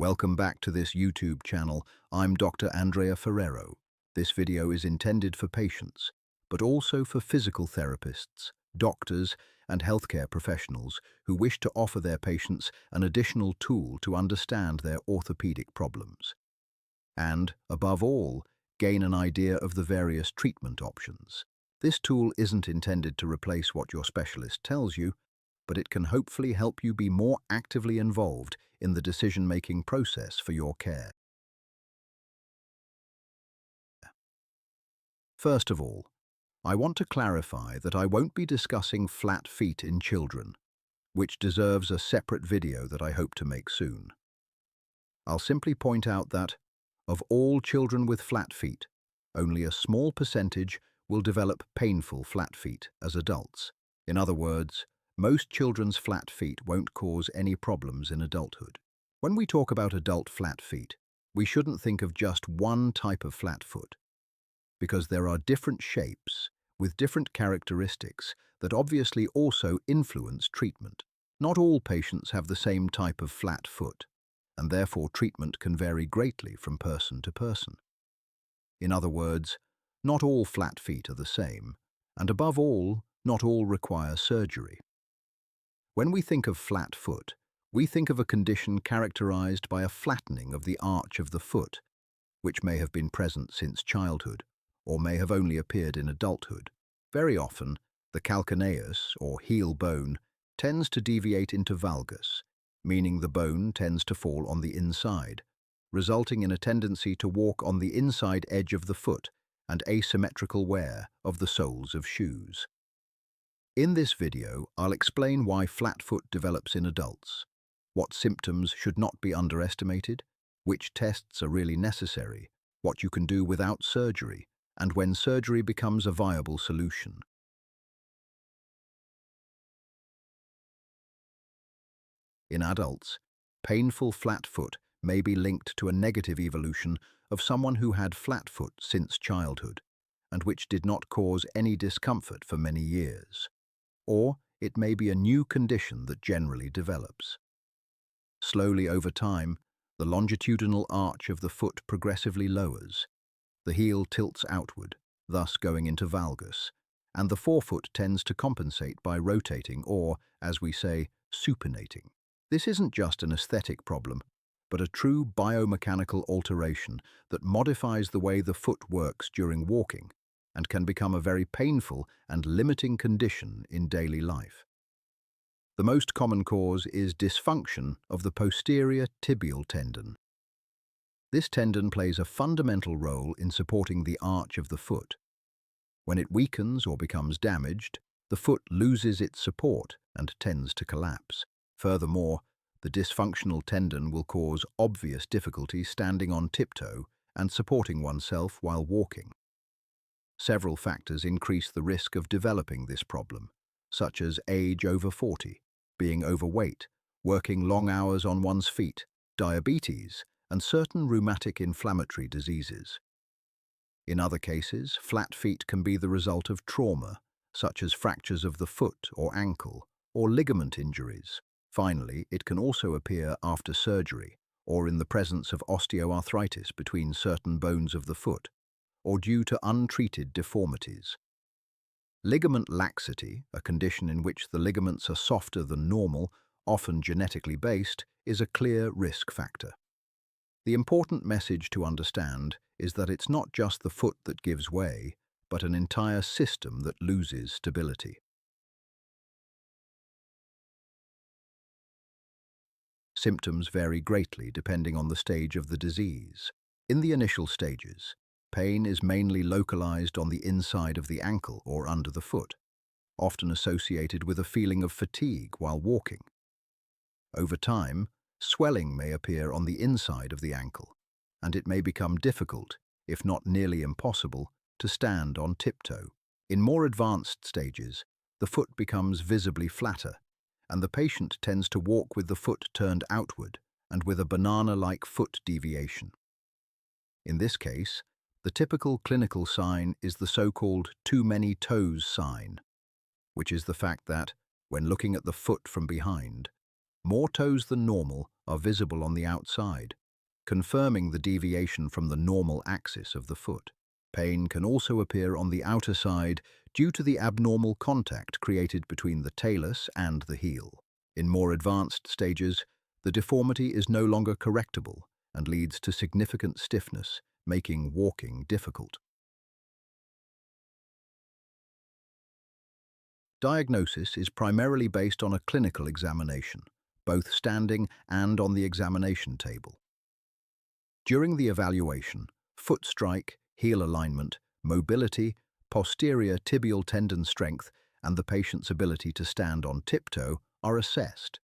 Welcome back to this YouTube channel. I'm Dr. Andrea Ferrero. This video is intended for patients, but also for physical therapists, doctors, and healthcare professionals who wish to offer their patients an additional tool to understand their orthopedic problems. And, above all, gain an idea of the various treatment options. This tool isn't intended to replace what your specialist tells you, but it can hopefully help you be more actively involved in the decision-making process for your care. First of all, I want to clarify that I won't be discussing flat feet in children, which deserves a separate video that I hope to make soon. I'll simply point out that, of all children with flat feet, only a small percentage will develop painful flat feet as adults. In other words, most children's flat feet won't cause any problems in adulthood. When we talk about adult flat feet, we shouldn't think of just one type of flat foot, because there are different shapes with different characteristics that obviously also influence treatment. Not all patients have the same type of flat foot, and therefore treatment can vary greatly from person to person. In other words, not all flat feet are the same, and above all, not all require surgery. When we think of flat foot, we think of a condition characterized by a flattening of the arch of the foot, which may have been present since childhood, or may have only appeared in adulthood. Very often, the calcaneus, or heel bone, tends to deviate into valgus, meaning the bone tends to fall on the inside, resulting in a tendency to walk on the inside edge of the foot and asymmetrical wear of the soles of shoes. In this video, I'll explain why flat foot develops in adults, what symptoms should not be underestimated, which tests are really necessary, what you can do without surgery, and when surgery becomes a viable solution. In adults, painful flat foot may be linked to a negative evolution of someone who had flat foot since childhood, and which did not cause any discomfort for many years. Or it may be a new condition that generally develops. Slowly over time, the longitudinal arch of the foot progressively lowers. The heel tilts outward, thus going into valgus, and the forefoot tends to compensate by rotating or, as we say, supinating. This isn't just an aesthetic problem, but a true biomechanical alteration that modifies the way the foot works during walking and can become a very painful and limiting condition in daily life. The most common cause is dysfunction of the posterior tibial tendon. This tendon plays a fundamental role in supporting the arch of the foot. When it weakens or becomes damaged, the foot loses its support and tends to collapse. Furthermore, the dysfunctional tendon will cause obvious difficulty standing on tiptoe and supporting oneself while walking. Several factors increase the risk of developing this problem, such as age over 40, being overweight, working long hours on one's feet, diabetes, and certain rheumatic inflammatory diseases. In other cases, flat feet can be the result of trauma, such as fractures of the foot or ankle, or ligament injuries. Finally, it can also appear after surgery, or in the presence of osteoarthritis between certain bones of the foot, or due to untreated deformities. Ligament laxity, a condition in which the ligaments are softer than normal, often genetically based, is a clear risk factor. The important message to understand is that it's not just the foot that gives way, but an entire system that loses stability. Symptoms vary greatly depending on the stage of the disease. In the initial stages, pain is mainly localized on the inside of the ankle or under the foot, often associated with a feeling of fatigue while walking. Over time, swelling may appear on the inside of the ankle, and it may become difficult, if not nearly impossible, to stand on tiptoe. In more advanced stages, the foot becomes visibly flatter, and the patient tends to walk with the foot turned outward and with a banana-like foot deviation. In this case, the typical clinical sign is the so-called too many toes sign, which is the fact that, when looking at the foot from behind, more toes than normal are visible on the outside, confirming the deviation from the normal axis of the foot. Pain can also appear on the outer side due to the abnormal contact created between the talus and the heel. In more advanced stages, the deformity is no longer correctable and leads to significant stiffness, making walking difficult. Diagnosis is primarily based on a clinical examination, both standing and on the examination table. During the evaluation, foot strike, heel alignment, mobility, posterior tibial tendon strength, and the patient's ability to stand on tiptoe are assessed.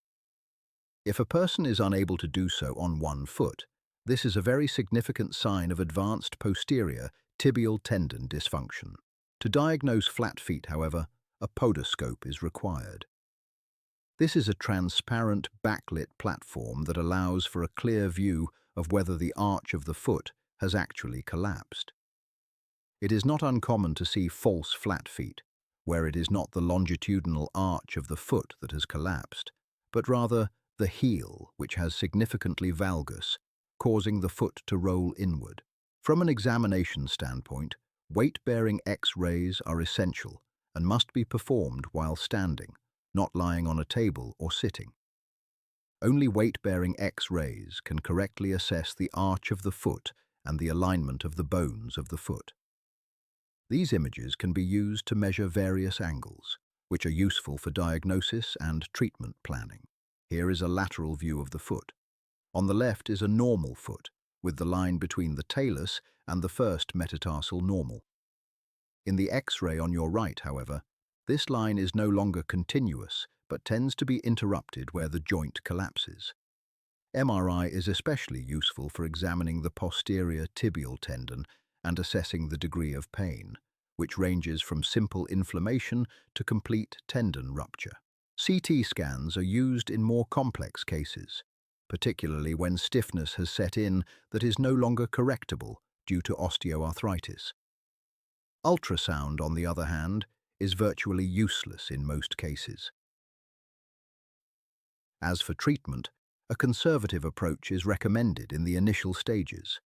If a person is unable to do so on one foot, this is a very significant sign of advanced posterior tibial tendon dysfunction. To diagnose flat feet, however, a podoscope is required. This is a transparent backlit platform that allows for a clear view of whether the arch of the foot has actually collapsed. It is not uncommon to see false flat feet, where it is not the longitudinal arch of the foot that has collapsed, but rather the heel, which has significantly valgus, causing the foot to roll inward. From an examination standpoint, weight-bearing X-rays are essential and must be performed while standing, not lying on a table or sitting. Only weight-bearing X-rays can correctly assess the arch of the foot and the alignment of the bones of the foot. These images can be used to measure various angles, which are useful for diagnosis and treatment planning. Here is a lateral view of the foot. On the left is a normal foot, with the line between the talus and the first metatarsal normal. In the X-ray on your right, however, this line is no longer continuous, but tends to be interrupted where the joint collapses. MRI is especially useful for examining the posterior tibial tendon and assessing the degree of pain, which ranges from simple inflammation to complete tendon rupture. CT scans are used in more complex cases, particularly when stiffness has set in that is no longer correctable due to osteoarthritis. Ultrasound, on the other hand, is virtually useless in most cases. As for treatment, a conservative approach is recommended in the initial stages.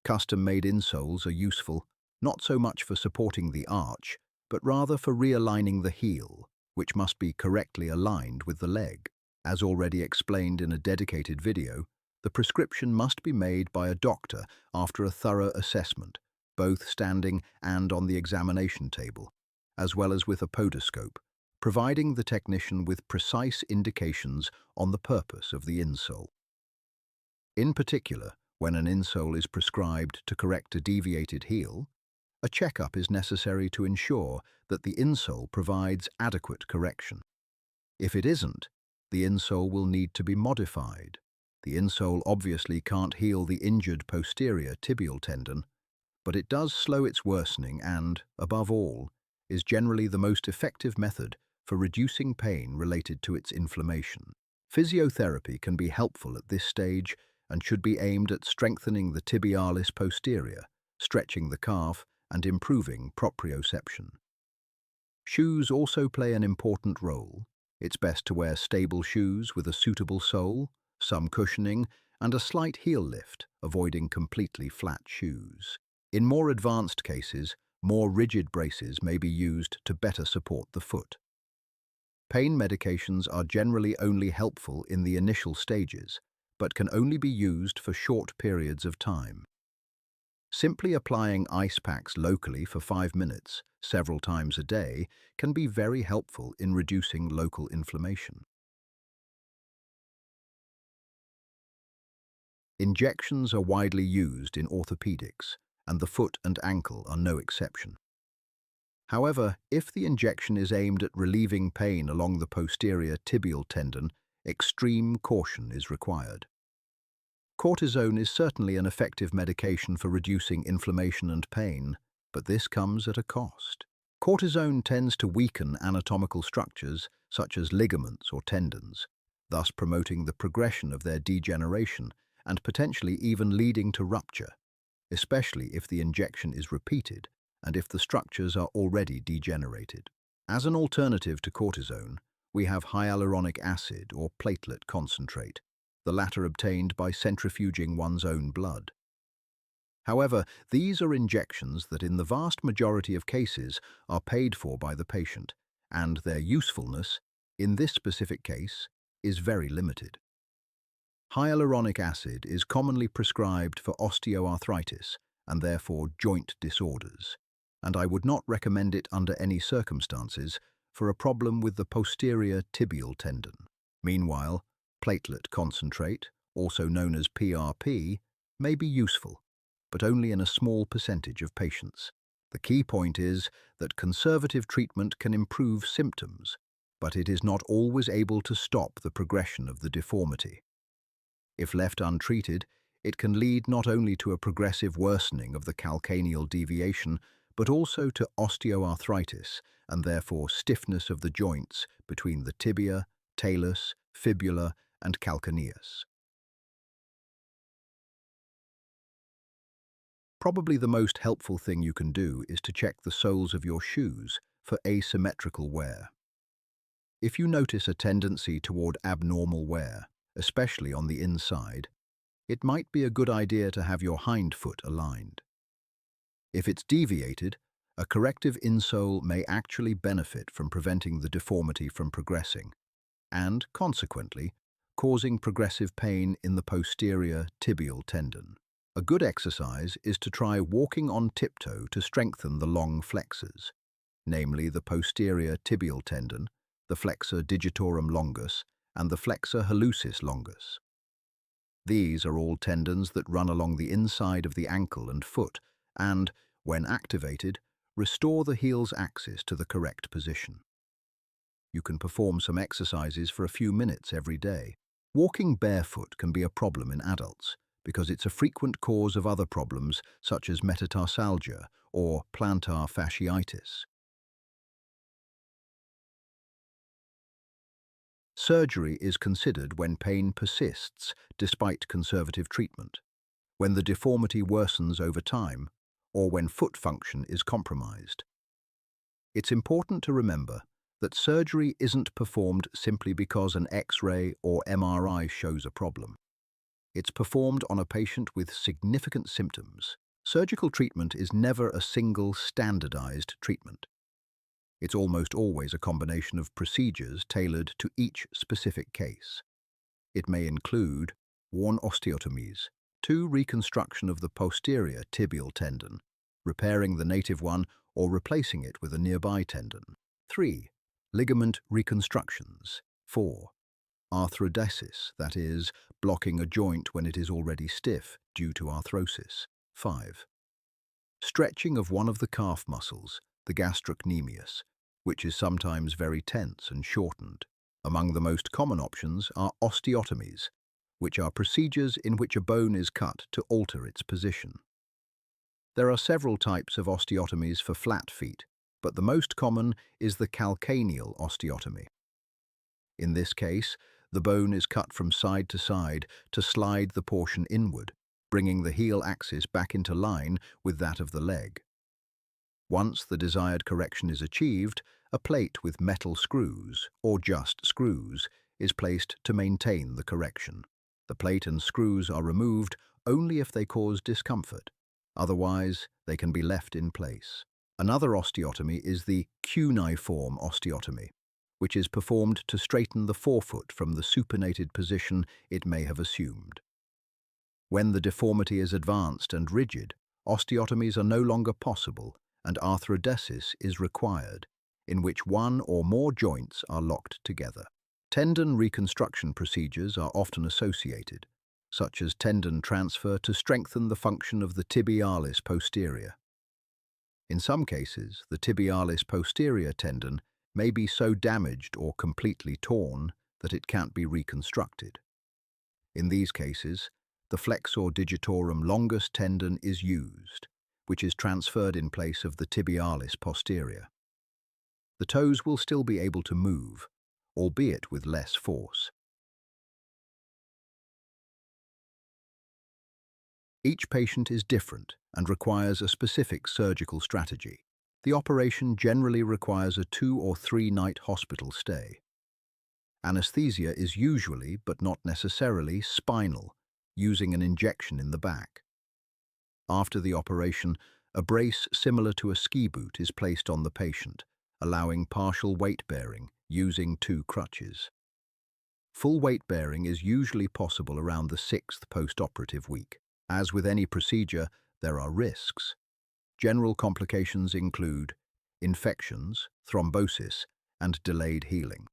Custom-made insoles are useful, not so much for supporting the arch, but rather for realigning the heel, which must be correctly aligned with the leg. As already explained in a dedicated video, the prescription must be made by a doctor after a thorough assessment, both standing and on the examination table, as well as with a podoscope, providing the technician with precise indications on the purpose of the insole. In particular, when an insole is prescribed to correct a deviated heel, a checkup is necessary to ensure that the insole provides adequate correction. If it isn't, the insole will need to be modified. The insole obviously can't heal the injured posterior tibial tendon, but it does slow its worsening and, above all, is generally the most effective method for reducing pain related to its inflammation. Physiotherapy can be helpful at this stage and should be aimed at strengthening the tibialis posterior, stretching the calf, and improving proprioception. Shoes also play an important role. It's best to wear stable shoes with a suitable sole, some cushioning, and a slight heel lift, avoiding completely flat shoes. In more advanced cases, more rigid braces may be used to better support the foot. Pain medications are generally only helpful in the initial stages, but can only be used for short periods of time. Simply applying ice packs locally for 5 minutes, several times a day, can be very helpful in reducing local inflammation. Injections are widely used in orthopedics, and the foot and ankle are no exception. However, if the injection is aimed at relieving pain along the posterior tibial tendon, extreme caution is required. Cortisone is certainly an effective medication for reducing inflammation and pain, but this comes at a cost. Cortisone tends to weaken anatomical structures such as ligaments or tendons, thus promoting the progression of their degeneration and potentially even leading to rupture, especially if the injection is repeated and if the structures are already degenerated. As an alternative to cortisone, we have hyaluronic acid or platelet concentrate, the latter obtained by centrifuging one's own blood. However, these are injections that in the vast majority of cases are paid for by the patient, and their usefulness, in this specific case, is very limited. Hyaluronic acid is commonly prescribed for osteoarthritis and therefore joint disorders, and I would not recommend it under any circumstances for a problem with the posterior tibial tendon. Meanwhile, platelet concentrate, also known as PRP, may be useful, but only in a small percentage of patients. The key point is that conservative treatment can improve symptoms, but it is not always able to stop the progression of the deformity. If left untreated, it can lead not only to a progressive worsening of the calcaneal deviation, but also to osteoarthritis and therefore stiffness of the joints between the tibia, talus, fibula, and calcaneus. Probably the most helpful thing you can do is to check the soles of your shoes for asymmetrical wear. If you notice a tendency toward abnormal wear, especially on the inside, it might be a good idea to have your hind foot aligned. If it's deviated, a corrective insole may actually benefit from preventing the deformity from progressing, and, consequently, causing progressive pain in the posterior tibial tendon. A good exercise is to try walking on tiptoe to strengthen the long flexors, namely the posterior tibial tendon, the flexor digitorum longus, and the flexor hallucis longus. These are all tendons that run along the inside of the ankle and foot and, when activated, restore the heel's axis to the correct position. You can perform some exercises for a few minutes every day. Walking barefoot can be a problem in adults because it's a frequent cause of other problems such as metatarsalgia or plantar fasciitis. Surgery is considered when pain persists despite conservative treatment, when the deformity worsens over time, or when foot function is compromised. It's important to remember that surgery isn't performed simply because an X-ray or MRI shows a problem. It's performed on a patient with significant symptoms. Surgical treatment is never a single standardized treatment. It's almost always a combination of procedures tailored to each specific case. It may include worn osteotomies, 2 reconstruction of the posterior tibial tendon, repairing the native one or replacing it with a nearby tendon. 3. Ligament reconstructions. 4. Arthrodesis, that is, blocking a joint when it is already stiff due to arthrosis. 5. Stretching of one of the calf muscles, the gastrocnemius, which is sometimes very tense and shortened. Among the most common options are osteotomies, which are procedures in which a bone is cut to alter its position. There are several types of osteotomies for flat feet, but the most common is the calcaneal osteotomy. In this case, the bone is cut from side to slide the portion inward, bringing the heel axis back into line with that of the leg. Once the desired correction is achieved, a plate with metal screws, or just screws, is placed to maintain the correction. The plate and screws are removed only if they cause discomfort. Otherwise, they can be left in place. Another osteotomy is the cuneiform osteotomy, which is performed to straighten the forefoot from the supinated position it may have assumed. When the deformity is advanced and rigid, osteotomies are no longer possible and arthrodesis is required, in which one or more joints are locked together. Tendon reconstruction procedures are often associated, such as tendon transfer to strengthen the function of the tibialis posterior. In some cases, the tibialis posterior tendon may be so damaged or completely torn that it can't be reconstructed. In these cases, the flexor digitorum longus tendon is used, which is transferred in place of the tibialis posterior. The toes will still be able to move, albeit with less force. Each patient is different and requires a specific surgical strategy. The operation generally requires a 2- or 3-night hospital stay. Anesthesia is usually, but not necessarily, spinal, using an injection in the back. After the operation, a brace similar to a ski boot is placed on the patient, allowing partial weight bearing using 2 crutches. Full weight bearing is usually possible around the 6th post-operative week. As with any procedure, there are risks. General complications include infections, thrombosis, and delayed healing.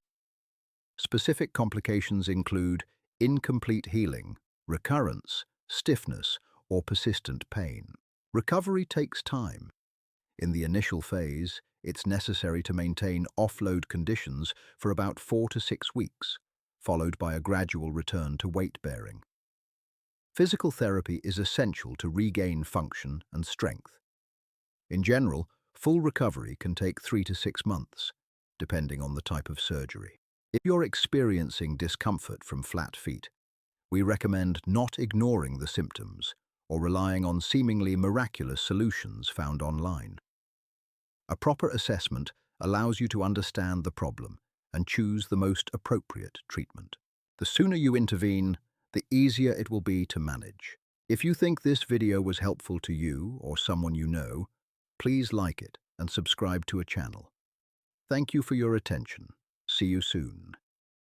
Specific complications include incomplete healing, recurrence, stiffness, or persistent pain. Recovery takes time. In the initial phase, it's necessary to maintain offload conditions for about 4 to 6 weeks, followed by a gradual return to weight bearing. Physical therapy is essential to regain function and strength. In general, full recovery can take 3 to 6 months, depending on the type of surgery. If you're experiencing discomfort from flat feet, we recommend not ignoring the symptoms or relying on seemingly miraculous solutions found online. A proper assessment allows you to understand the problem and choose the most appropriate treatment. The sooner you intervene, the easier it will be to manage. If you think this video was helpful to you or someone you know, please like it and subscribe to a channel. Thank you for your attention. See you soon.